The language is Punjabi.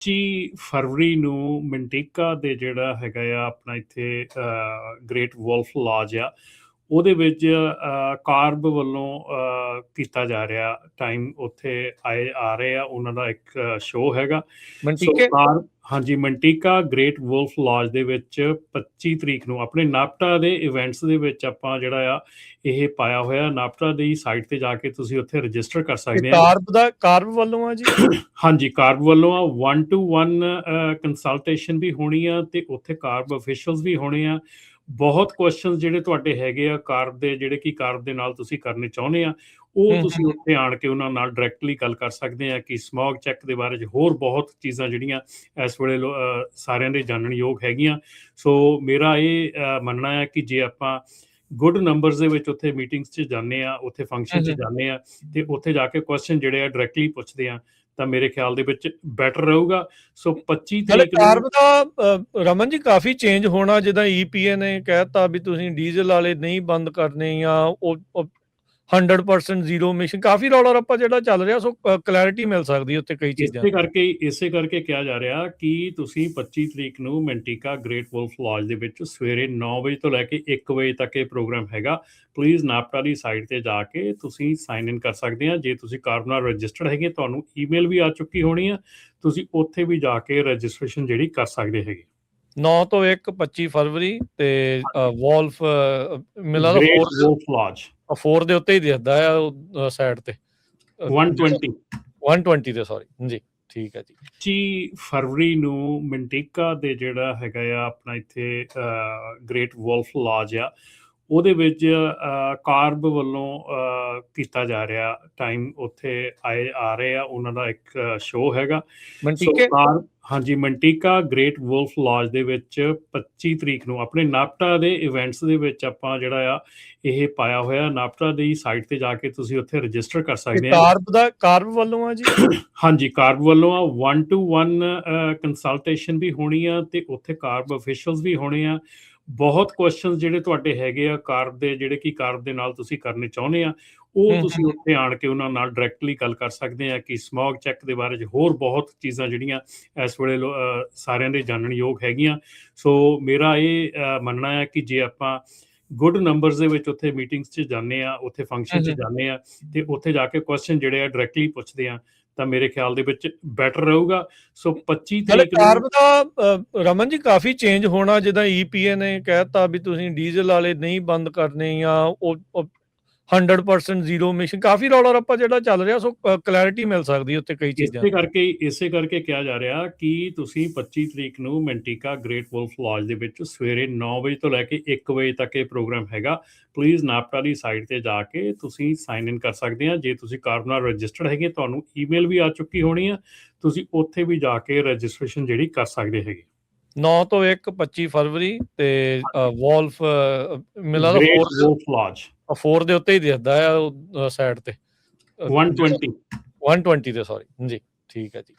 25 ਫਰਵਰੀ ਨੂੰ ਮੰਟੀਕਾ ਦੇ ਜਿਹੜਾ ਹੈਗਾ ਆ ਆਪਣਾ ਇੱਥੇ ਗ੍ਰੇਟ ਵੋਲਫ ਲੌਜ ਆ ਉਹਦੇ ਵਿੱਚ ਕਾਰਬ ਵੱਲੋਂ ਕੀਤਾ ਜਾ ਰਿਹਾ ਟਾਈਮ ਉੱਥੇ ਆ ਰਹੇ ਆ ਉਹਨਾਂ ਦਾ ਇੱਕ ਸ਼ੋਅ ਹੈਗਾ ਮੰਟੀਕੇ ਹਾਂਜੀ ਮੰਟੀਕਾ ਗ੍ਰੇਟ ਵੋਲਫ ਲੌਜ ਦੇ ਵਿੱਚ 25 ਤਰੀਕ ਨੂੰ ਆਪਣੇ ਨਾਪਟਾ ਦੇ ਇਵੈਂਟਸ ਦੇ ਵਿੱਚ ਆਪਾਂ ਜਿਹੜਾ ਆ ਇਹ ਪਾਇਆ ਹੋਇਆ ਨਾਪਟਾ ਦੀ ਸਾਈਟ ਤੇ ਜਾ ਕੇ ਤੁਸੀਂ ਉੱਥੇ ਰਜਿਸਟਰ ਕਰ ਸਕਦੇ ਆ ਕਾਰਬ ਵੱਲੋਂ ਆ ਜੀ ਹਾਂਜੀ ਕਾਰਬ ਵੱਲੋਂ ਆ 1-to-1 ਕੰਸਲਟੇਸ਼ਨ ਵੀ ਹੋਣੀ ਆ ਤੇ ਉੱਥੇ ਕਾਰਬ ਅਫੀਸ਼ੀਅਲਸ ਵੀ ਹੋਣੇ ਆ ਬਹੁਤ ਕੁਐਸਚਨ ਜਿਹੜੇ ਤੁਹਾਡੇ ਹੈਗੇ ਆ ਕਾਰਬ ਦੇ ਜਿਹੜੇ ਕਿ ਕਾਰਬ ਦੇ ਨਾਲ ਤੁਸੀਂ ਕਰਨੇ ਚਾਹੁੰਦੇ ਆ ਉਹ ਤੁਸੀਂ ਉੱਥੇ ਆਣ ਕੇ ਉਹਨਾਂ ਨਾਲ ਡਾਇਰੈਕਟਲੀ ਗੱਲ ਕਰ ਸਕਦੇ ਆ ਕਿ ਸਮੌਗ ਚੈੱਕ ਦੇ ਬਾਰੇ 'ਚ ਹੋਰ ਬਹੁਤ ਚੀਜ਼ਾਂ ਜਿਹੜੀਆਂ ਇਸ ਵੇਲੇ ਸਾਰਿਆਂ ਦੇ ਜਾਣਨਯੋਗ ਹੈਗੀਆਂ ਸੋ ਮੇਰਾ ਇਹ ਮੰਨਣਾ ਹੈ ਕਿ ਜੇ ਆਪਾਂ ਗੁੱਡ ਨੰਬਰਸ ਦੇ ਵਿੱਚ ਉੱਥੇ ਮੀਟਿੰਗਸ 'ਚ ਜਾਂਦੇ ਆ ਉੱਥੇ ਫੰਕਸ਼ਨ 'ਚ ਜਾਂਦੇ ਆ ਤੇ ਉੱਥੇ ਜਾ ਕੇ ਕੁਐਸਚਨ ਜਿਹੜੇ ਆ ਡਾਇਰੈਕਟਲੀ ਪੁੱਛਦੇ ਆ ਤਾਂ ਮੇਰੇ ਖਿਆਲ ਦੇ ਵਿੱਚ ਬੈਟਰ ਰਹੂਗਾ ਸੋ 25 ਤਰੀਕ ਕਾਰਬ ਦਾ ਰਮਨ ਜੀ ਕਾਫੀ ਚੇਂਜ ਹੋਣਾ ਜਿੱਦਾਂ EPA ਨੇ ਕਹਿਤਾ ਵੀ ਤੁਸੀਂ ਡੀਜ਼ਲ ਵਾਲੇ ਨਹੀਂ ਬੰਦ ਕਰਨੇ ਜਾਂ ਉਹ 100% ਜ਼ੀਰੋ ਇਮਿਸ਼ਨ ਕਾਫੀ ਰੌਲਾ ਰੱਪਾ ਜਿਹੜਾ ਚੱਲ ਰਿਹਾ ਸੋ ਕਲੈਰਿਟੀ ਮਿਲ ਸਕਦੀ ਉੱਥੇ ਕਈ ਚੀਜ਼ਾਂ ਇਸੇ ਕਰਕੇ ਕਿਹਾ ਜਾ ਰਿਹਾ ਕਿ ਤੁਸੀਂ 25 ਤਰੀਕ ਨੂੰ ਮੰਟੀਕਾ ਗ੍ਰੇਟ ਵੋਲਫ ਲੌਜ ਦੇ ਵਿੱਚ ਸਵੇਰੇ 9 ਵਜੇ ਤੋਂ ਲੈ ਕੇ 1 ਵਜੇ ਤੱਕ ਇਹ ਪ੍ਰੋਗਰਾਮ ਹੈਗਾ ਪਲੀਜ਼ ਨਾਪਟਾ ਦੀ ਸਾਈਟ ਤੇ ਜਾ ਕੇ ਤੁਸੀਂ ਸਾਈਨ ਇਨ ਕਰ ਸਕਦੇ ਆ ਜੇ ਤੁਸੀਂ ਕਾਰਬ ਨਾਲ ਰਜਿਸਟਰਡ ਹੈਗੇ ਤੁਹਾਨੂੰ ਈਮੇਲ ਵੀ ਆ ਚੁੱਕੀ ਹੋਣੀ ਆ ਤੁਸੀਂ ਉੱਥੇ ਵੀ ਜਾ ਕੇ ਰਜਿਸਟ੍ਰੇਸ਼ਨ ਜਿਹੜੀ ਕਰ ਸਕਦੇ ਹੈਗੇ 9 ਤੋਂ 1 25 ਫਰਵਰੀ ਤੇ ਵੋਲਫ ਮਿਲਾ ਦਾ ਵੋਲਫ ਲੌਜ 4 ਦੇ ਉੱਤੇ ਹੀ ਦਿਖਦਾ ਆ ਸਾਈਡ ਤੇ 120 ਤੇ ਸੌਰੀ ਜੀ ਠੀਕ ਹੈ ਜੀ 25 ਫਰਵਰੀ ਨੂੰ ਮੰਟੀਕਾ ਦੇ ਜਿਹੜਾ ਹੈਗਾ ਆ ਆਪਣਾ ਇੱਥੇ ਗ੍ਰੇਟ ਵੋਲਫ ਲੌਜ ਆ ਉਹਦੇ ਵਿੱਚ ਕਾਰਬ ਵੱਲੋਂ ਕੀਤਾ ਜਾ ਰਿਹਾ ਟਾਈਮ ਉੱਥੇ ਆ ਰਹੇ ਆ ਉਹਨਾਂ ਦਾ ਇੱਕ ਸ਼ੋਅ ਹੈਗਾ ਹਾਂਜੀ ਮੰਟੀਕਾ ਗ੍ਰੇਟ ਵੋਲਫ ਲੌਜ ਦੇ ਵਿੱਚ 25 ਤਰੀਕ ਨੂੰ ਆਪਣੇ ਨਾਪਟਾ ਦੇ ਇਵੈਂਟਸ ਦੇ ਵਿੱਚ ਆਪਾਂ ਜਿਹੜਾ ਆ ਇਹ ਪਾਇਆ ਹੋਇਆ ਨਾਪਟਾ ਦੀ ਸਾਈਟ ਤੇ ਜਾ ਕੇ ਤੁਸੀਂ ਉੱਥੇ ਰਜਿਸਟਰ ਕਰ ਸਕਦੇ ਆ ਕਾਰਬ ਵੱਲੋਂ ਆ ਜੀ ਹਾਂਜੀ ਕਾਰਬ ਵੱਲੋਂ ਆ 1-to-1 ਕੰਸਲਟੇਸ਼ਨ ਵੀ ਹੋਣੀ ਆ ਤੇ ਉੱਥੇ ਕਾਰਬ ਅਫੀਸ਼ੀਅਲਸ ਵੀ ਹੋਣੇ ਆ ਬਹੁਤ ਕੁਐਸਚਨ ਜਿਹੜੇ ਤੁਹਾਡੇ ਹੈਗੇ ਆ ਕਾਰਬ ਦੇ ਜਿਹੜੇ ਕਿ ਕਾਰਬ ਦੇ ਨਾਲ ਤੁਸੀਂ ਕਰਨੇ ਚਾਹੁੰਦੇ ਆ ਉਹ ਤੁਸੀਂ ਉੱਥੇ ਆਣ ਕੇ ਉਹਨਾਂ ਨਾਲ ਡਾਇਰੈਕਟਲੀ ਗੱਲ ਕਰ ਸਕਦੇ ਆ ਕਿ ਸਮੌਗ ਚੈੱਕ ਦੇ ਬਾਰੇ 'ਚ ਹੋਰ ਬਹੁਤ ਚੀਜ਼ਾਂ ਜਿਹੜੀਆਂ ਇਸ ਵੇਲੇ ਸਾਰਿਆਂ ਦੇ ਜਾਣਨਯੋਗ ਹੈਗੀਆਂ ਸੋ ਮੇਰਾ ਇਹ ਮੰਨਣਾ ਹੈ ਕਿ ਜੇ ਆਪਾਂ ਗੁੱਡ ਨੰਬਰਸ ਦੇ ਵਿੱਚ ਉੱਥੇ ਮੀਟਿੰਗਸ 'ਚ ਜਾਂਦੇ ਆ ਉੱਥੇ ਫੰਕਸ਼ਨ 'ਚ ਜਾਂਦੇ ਆ ਤੇ ਉੱਥੇ ਜਾ ਕੇ ਕੁਐਸਚਨ ਜਿਹੜੇ ਆ ਡਾਇਰੈਕਟਲੀ ਪੁੱਛਦੇ ਆ ਤਾਂ ਮੇਰੇ ਖਿਆਲ ਦੇ ਵਿੱਚ ਬੈਟਰ ਰਹੂਗਾ ਸੋ 25 ਤਰੀਕ ਕਾਰਬ ਦਾ ਰਮਨ ਜੀ ਕਾਫੀ ਚੇਂਜ ਹੋਣਾ ਜਿੱਦਾਂ EPA ਨੇ ਕਹਿਤਾ ਵੀ ਤੁਸੀਂ ਡੀਜ਼ਲ ਵਾਲੇ ਨਹੀਂ ਬੰਦ ਕਰਨੇ ਜਾਂ ਉਹ 100% ਜ਼ੀਰੋ ਇਮਿਸ਼ਨ ਕਾਫੀ ਰੌਲਾ ਰੱਪਾ ਜਿਹੜਾ ਚੱਲ ਰਿਹਾ ਸੋ ਕਲੈਰਿਟੀ ਮਿਲ ਸਕਦੀ ਉੱਥੇ ਕਈ ਚੀਜ਼ਾਂ ਇਸੇ ਕਰਕੇ ਕਿਹਾ ਜਾ ਰਿਹਾ ਕਿ ਤੁਸੀਂ 25 ਤਰੀਕ ਨੂੰ ਮੰਟੀਕਾ ਗ੍ਰੇਟ ਵੋਲਫ ਲੌਜ ਦੇ ਵਿੱਚ ਸਵੇਰੇ 9 ਵਜੇ ਤੋਂ ਲੈ ਕੇ 1 ਵਜੇ ਤੱਕ ਇਹ ਪ੍ਰੋਗਰਾਮ ਹੈਗਾ ਪਲੀਜ਼ ਨਾਪਟਾ ਦੀ ਸਾਈਟ ਤੇ ਜਾ ਕੇ ਤੁਸੀਂ ਸਾਈਨ ਇਨ ਕਰ ਸਕਦੇ ਆ ਜੇ ਤੁਸੀਂ ਕਾਰਬ ਨਾਲ ਰਜਿਸਟਰਡ ਹੈਗੇ ਤੁਹਾਨੂੰ ਈਮੇਲ ਵੀ ਆ ਚੁੱਕੀ ਹੋਣੀ ਆ ਤੁਸੀਂ ਉੱਥੇ ਵੀ ਜਾ ਕੇ ਰਜਿਸਟ੍ਰੇਸ਼ਨ ਜਿਹੜੀ ਕਰ ਸਕਦੇ ਹੈਗੇ 9 ਤੋਂ 1 25 ਫਰਵਰੀ ਤੇ ਵੋਲਫ ਮਿਲਾ ਦਾ 4 ਦੇ ਉੱਤੇ ਹੀ ਦਿਖਦਾ ਆ ਸਾਈਡ ਤੇ 120 ਤੇ ਸੌਰੀ ਜੀ ਠੀਕ ਹੈ ਜੀ